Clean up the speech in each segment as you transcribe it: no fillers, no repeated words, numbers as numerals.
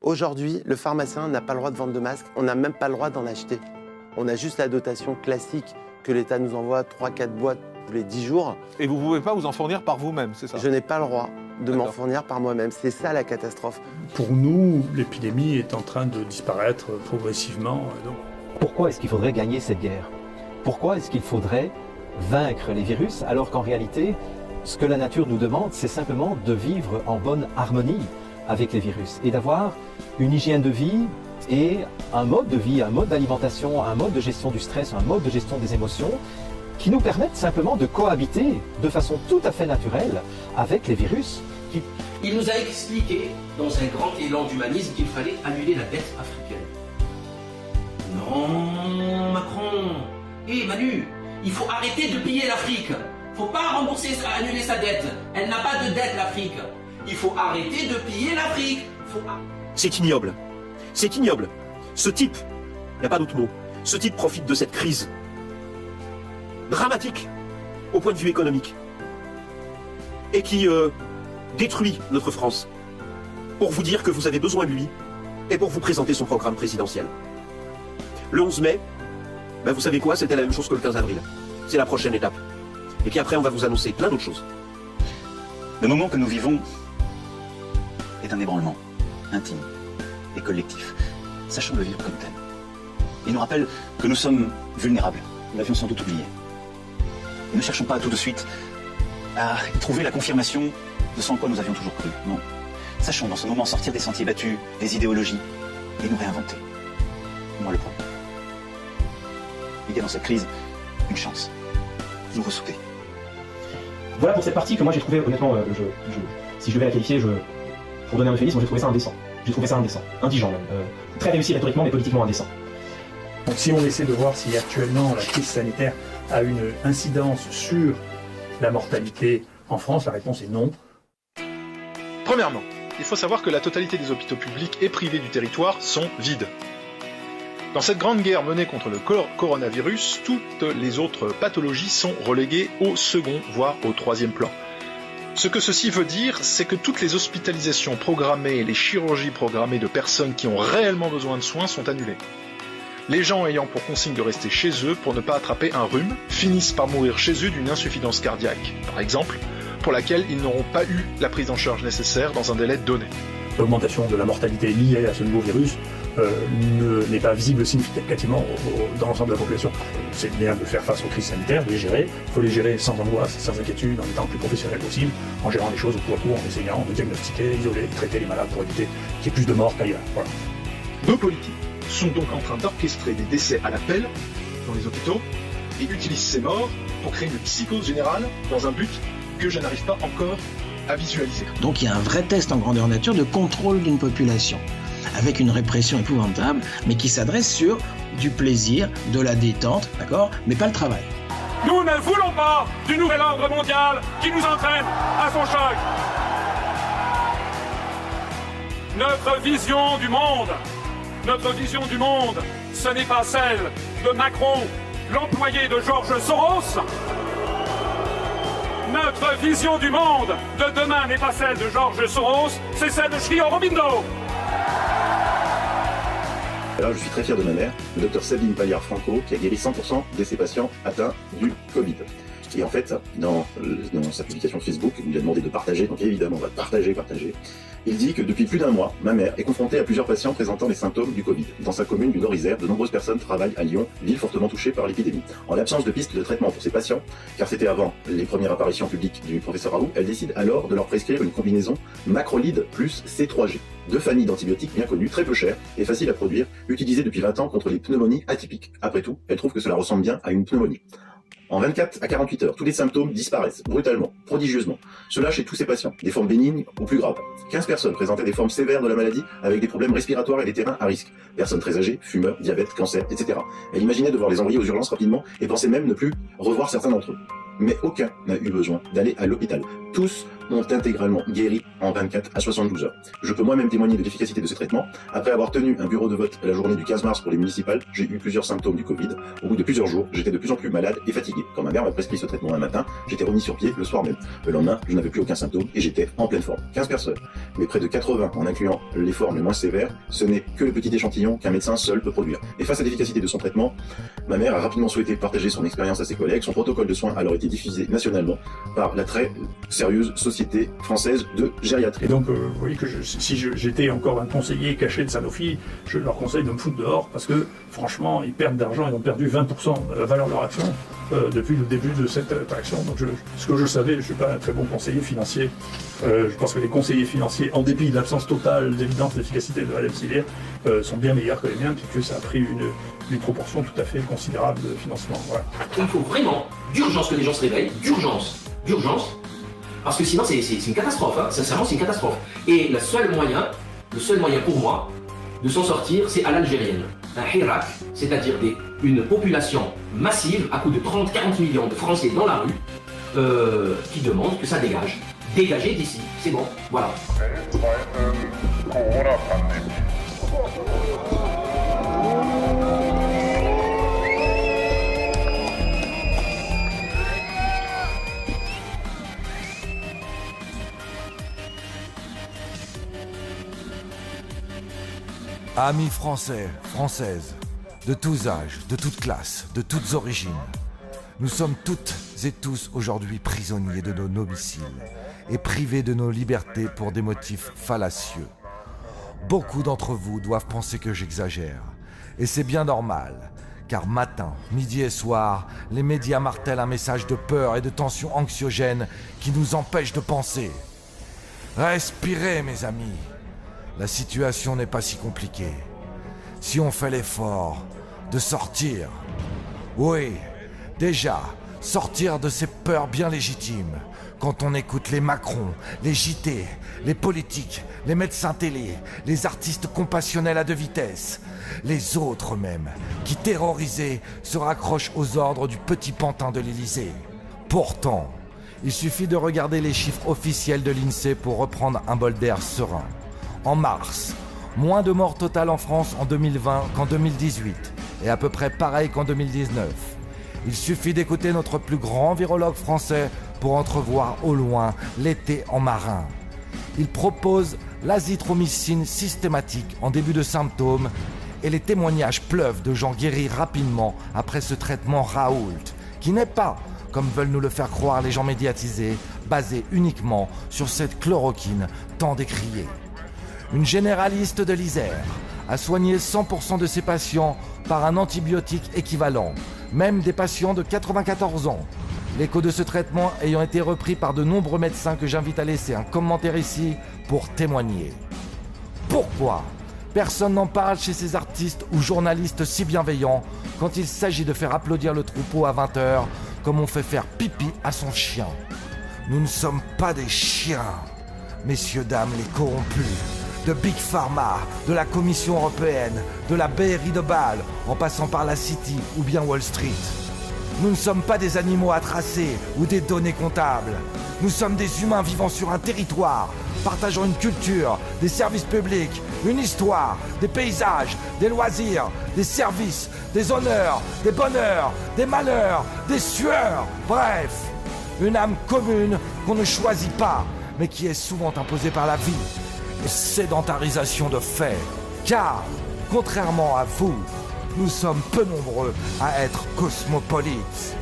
Aujourd'hui, le pharmacien n'a pas le droit de vendre de masques, on n'a même pas le droit d'en acheter. On a juste la dotation classique que l'État nous envoie 3-4 boîtes tous les 10 jours. Et vous ne pouvez pas vous en fournir par vous-même, c'est ça? Je n'ai pas le droit de m'en fournir par moi-même. C'est ça la catastrophe. Pour nous, l'épidémie est en train de disparaître progressivement. Donc... Pourquoi est-ce qu'il faudrait gagner cette guerre? Pourquoi est-ce qu'il faudrait vaincre les virus alors qu'en réalité, ce que la nature nous demande, c'est simplement de vivre en bonne harmonie avec les virus et d'avoir une hygiène de vie et un mode de vie, un mode d'alimentation, un mode de gestion du stress, un mode de gestion des émotions qui nous permettent simplement de cohabiter de façon tout à fait naturelle avec les virus. Il nous a expliqué, dans un grand élan d'humanisme, qu'il fallait annuler la dette africaine. Non, Macron. Manu, il faut arrêter de piller l'Afrique. Faut pas rembourser, annuler sa dette. Elle n'a pas de dette, l'Afrique. Il faut arrêter de piller l'Afrique. C'est ignoble. C'est ignoble. Ce type, il n'y a pas d'autre mot, ce type profite de cette crise dramatique au point de vue économique et qui détruit notre France pour vous dire que vous avez besoin de lui et pour vous présenter son programme présidentiel. Le 11 mai, ben vous savez quoi, c'était la même chose que le 15 avril. C'est la prochaine étape. Et puis après, on va vous annoncer plein d'autres choses. Le moment que nous vivons est un ébranlement intime et collectif. Sachons le vivre comme tel. Il nous rappelle que nous sommes vulnérables. Nous l'avions sans doute oublié. Et ne cherchons pas tout de suite à trouver la confirmation de ce en quoi nous avions toujours cru. Non. Sachons dans ce moment sortir des sentiers battus, des idéologies, et nous réinventer. Moi le premier. Il y a dans cette crise une chance. Nous ressouder. Voilà pour cette partie que moi j'ai trouvé, honnêtement, si je devais la qualifier, pour donner un euphémisme, j'ai trouvé ça indécent. J'ai trouvé ça indécent, indigent même. Très réussi rhétoriquement, mais politiquement indécent. Donc si on essaie de voir si actuellement la crise sanitaire a une incidence sur la mortalité en France, la réponse est non. Premièrement, il faut savoir que la totalité des hôpitaux publics et privés du territoire sont vides. Dans cette grande guerre menée contre le coronavirus, toutes les autres pathologies sont reléguées au second, voire au troisième plan. Ce que ceci veut dire, c'est que toutes les hospitalisations programmées et les chirurgies programmées de personnes qui ont réellement besoin de soins sont annulées. Les gens ayant pour consigne de rester chez eux pour ne pas attraper un rhume finissent par mourir chez eux d'une insuffisance cardiaque, par exemple, pour laquelle ils n'auront pas eu la prise en charge nécessaire dans un délai donné. L'augmentation de la mortalité liée à ce nouveau virus n'est pas visible significativement dans l'ensemble de la population. C'est bien de faire face aux crises sanitaires, de les gérer. Il faut les gérer sans angoisse, sans inquiétude, en étant le plus professionnel possible, en gérant les choses au coup à coup, en essayant de diagnostiquer, isoler, traiter les malades pour éviter qu'il y ait plus de morts qu'ailleurs. Voilà. Nos politiques sont donc en train d'orchestrer des décès à l'appel dans les hôpitaux et utilisent ces morts pour créer une psychose générale dans un but que je n'arrive pas encore à visualiser. Donc il y a un vrai test en grandeur nature de contrôle d'une population, avec une répression épouvantable, mais qui s'adresse sur du plaisir, de la détente, d'accord, mais pas le travail. Nous ne voulons pas du nouvel ordre mondial qui nous entraîne à son choc. Notre vision du monde, ce n'est pas celle de Macron, l'employé de George Soros. Notre vision du monde de demain n'est pas celle de George Soros, c'est celle de Sri Aurobindo. Alors, je suis très fier de ma mère, le docteur Sabine Pagliard-Franco, qui a guéri 100% de ses patients atteints du Covid. Et en fait, dans sa publication Facebook, il lui a demandé de partager, donc évidemment on va partager. Il dit que depuis plus d'un mois, ma mère est confrontée à plusieurs patients présentant les symptômes du Covid. Dans sa commune du Nord-Isère, de nombreuses personnes travaillent à Lyon, ville fortement touchée par l'épidémie. En l'absence de pistes de traitement pour ces patients, car c'était avant les premières apparitions publiques du professeur Raoult, elle décide alors de leur prescrire une combinaison macrolide plus C3G. Deux familles d'antibiotiques bien connues, très peu chères et faciles à produire, utilisées depuis 20 ans contre les pneumonies atypiques. Après tout, elle trouve que cela ressemble bien à une pneumonie. En 24 à 48 heures, tous les symptômes disparaissent, brutalement, prodigieusement. Cela chez tous ces patients, des formes bénignes ou plus graves. 15 personnes présentaient des formes sévères de la maladie avec des problèmes respiratoires et des terrains à risque. Personnes très âgées, fumeurs, diabète, cancer, etc. Elle imaginait devoir les envoyer aux urgences rapidement et pensait même ne plus revoir certains d'entre eux. Mais aucun n'a eu besoin d'aller à l'hôpital. Tous ont intégralement guéri en 24 à 72 heures. Je peux moi-même témoigner de l'efficacité de ce traitement. Après avoir tenu un bureau de vote la journée du 15 mars pour les municipales, j'ai eu plusieurs symptômes du Covid. Au bout de plusieurs jours, j'étais de plus en plus malade et fatigué. Quand ma mère m'a prescrit ce traitement un matin, j'étais remis sur pied le soir même. Le lendemain, je n'avais plus aucun symptôme et j'étais en pleine forme. 15 personnes, mais près de 80 en incluant les formes les moins sévères, ce n'est que le petit échantillon qu'un médecin seul peut produire. Et face à l'efficacité de son traitement, ma mère a rapidement souhaité partager son expérience à ses collègues. Son protocole de soins a alors été diffusé nationalement par la très sérieuse Société française de gériatrie. Et donc, vous voyez que si j'étais encore un conseiller caché de Sanofi, je leur conseille de me foutre dehors parce que, franchement, ils perdent d'argent, ils ont perdu 20% de la valeur de leur action depuis le début de cette action. Donc, ce que je savais, je ne suis pas un très bon conseiller financier. Je pense que les conseillers financiers, en dépit de l'absence totale d'évidence d'efficacité de Remdesivir, sont bien meilleurs que les miens, puisque ça a pris une proportion tout à fait considérable de financement. Voilà. Il faut vraiment, d'urgence, que les gens se réveillent, d'urgence, parce que sinon c'est une catastrophe, hein. Sincèrement c'est une catastrophe. Et le seul moyen pour moi de s'en sortir, c'est à l'algérienne. Un Hirak, c'est-à-dire une population massive, à coup de 30-40 millions de Français dans la rue, qui demandent que ça dégage. Dégagez d'ici, c'est bon, voilà. Amis français, françaises, de tous âges, de toutes classes, de toutes origines, nous sommes toutes et tous aujourd'hui prisonniers de nos domiciles et privés de nos libertés pour des motifs fallacieux. Beaucoup d'entre vous doivent penser que j'exagère, et c'est bien normal, car matin, midi et soir, les médias martèlent un message de peur et de tension anxiogène qui nous empêche de penser. Respirez, mes amis. La situation n'est pas si compliquée. Si on fait l'effort de sortir, oui, déjà, sortir de ces peurs bien légitimes, quand on écoute les Macron, les JT, les politiques, les médecins télé, les artistes compassionnels à deux vitesses, les autres même, qui terrorisés se raccrochent aux ordres du petit pantin de l'Élysée. Pourtant, il suffit de regarder les chiffres officiels de l'INSEE pour reprendre un bol d'air serein. En mars, moins de morts totales en France en 2020 qu'en 2018, et à peu près pareil qu'en 2019. Il suffit d'écouter notre plus grand virologue français pour entrevoir au loin l'été en marin. Il propose l'azithromycine systématique en début de symptômes, et les témoignages pleuvent de gens guéris rapidement après ce traitement Raoult, qui n'est pas, comme veulent nous le faire croire les gens médiatisés, basé uniquement sur cette chloroquine tant décriée. Une généraliste de l'Isère a soigné 100% de ses patients par un antibiotique équivalent, même des patients de 94 ans. L'écho de ce traitement ayant été repris par de nombreux médecins que j'invite à laisser un commentaire ici pour témoigner. Pourquoi personne n'en parle chez ces artistes ou journalistes si bienveillants quand il s'agit de faire applaudir le troupeau à 20h comme on fait faire pipi à son chien? Nous ne sommes pas des chiens, messieurs, dames, les corrompus. De Big Pharma, de la Commission européenne, de la BRI de Bâle, en passant par la City ou bien Wall Street. Nous ne sommes pas des animaux à tracer ou des données comptables. Nous sommes des humains vivant sur un territoire, partageant une culture, des services publics, une histoire, des paysages, des loisirs, des services, des honneurs, des bonheurs, des malheurs, des sueurs, bref, une âme commune qu'on ne choisit pas, mais qui est souvent imposée par la vie. Sédentarisation de fait, car, contrairement à vous, nous sommes peu nombreux à être cosmopolites.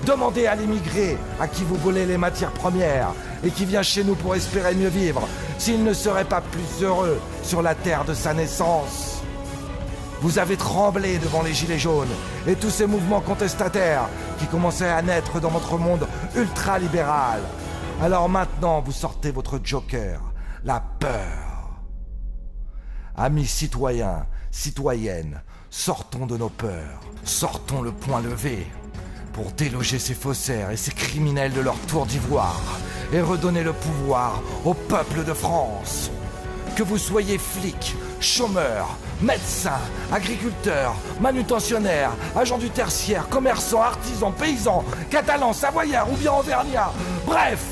Demandez à l'immigré à qui vous volez les matières premières et qui vient chez nous pour espérer mieux vivre, s'il ne serait pas plus heureux sur la terre de sa naissance. Vous avez tremblé devant les gilets jaunes et tous ces mouvements contestataires qui commençaient à naître dans votre monde ultra-libéral. Alors maintenant, vous sortez votre joker. La peur. Amis citoyens, citoyennes, sortons de nos peurs, sortons le poing levé pour déloger ces faussaires et ces criminels de leur tour d'ivoire et redonner le pouvoir au peuple de France. Que vous soyez flic, chômeur, médecin, agriculteur, manutentionnaire, agent du tertiaire, commerçant, artisan, paysan, catalan, savoyard ou bien auvergnat, bref,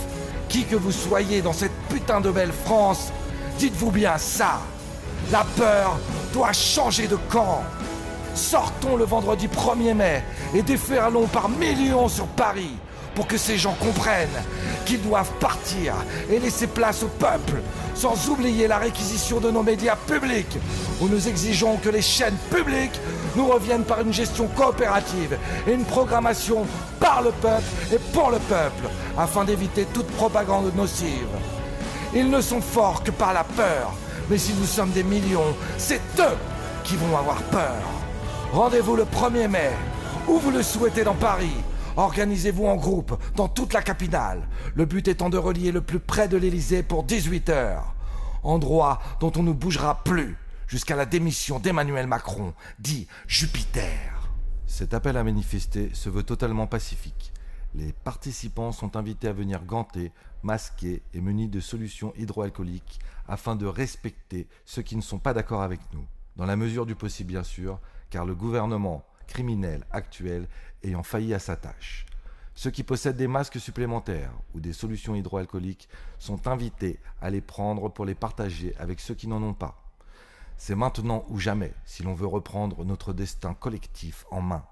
Qui que vous soyez dans cette putain de belle France, dites-vous bien ça. La peur doit changer de camp. Sortons le vendredi 1er mai et déferlons par millions sur Paris pour que ces gens comprennent qu'ils doivent partir et laisser place au peuple, sans oublier la réquisition de nos médias publics, où nous exigeons que les chaînes publiques nous reviennent par une gestion coopérative et une programmation par le peuple et pour le peuple, afin d'éviter toute propagande nocive. Ils ne sont forts que par la peur, mais si nous sommes des millions, c'est eux qui vont avoir peur. Rendez-vous le 1er mai, où vous le souhaitez dans Paris. Organisez-vous en groupe dans toute la capitale, le but étant de relier le plus près de l'Élysée pour 18h. Endroit dont on ne bougera plus jusqu'à la démission d'Emmanuel Macron, dit Jupiter. Cet appel à manifester se veut totalement pacifique. Les participants sont invités à venir gantés, masqués et munis de solutions hydroalcooliques afin de respecter ceux qui ne sont pas d'accord avec nous. Dans la mesure du possible bien sûr, car le gouvernement criminel actuel ayant failli à sa tâche. Ceux qui possèdent des masques supplémentaires ou des solutions hydroalcooliques sont invités à les prendre pour les partager avec ceux qui n'en ont pas. C'est maintenant ou jamais si l'on veut reprendre notre destin collectif en main.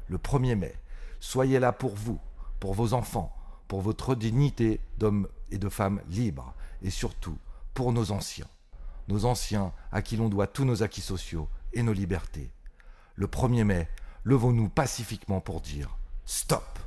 Le 1er mai, soyez là pour vous, pour vos enfants, pour votre dignité d'hommes et de femmes libres et surtout pour nos anciens à qui l'on doit tous nos acquis sociaux et nos libertés. Le 1er mai, levons-nous pacifiquement pour dire stop.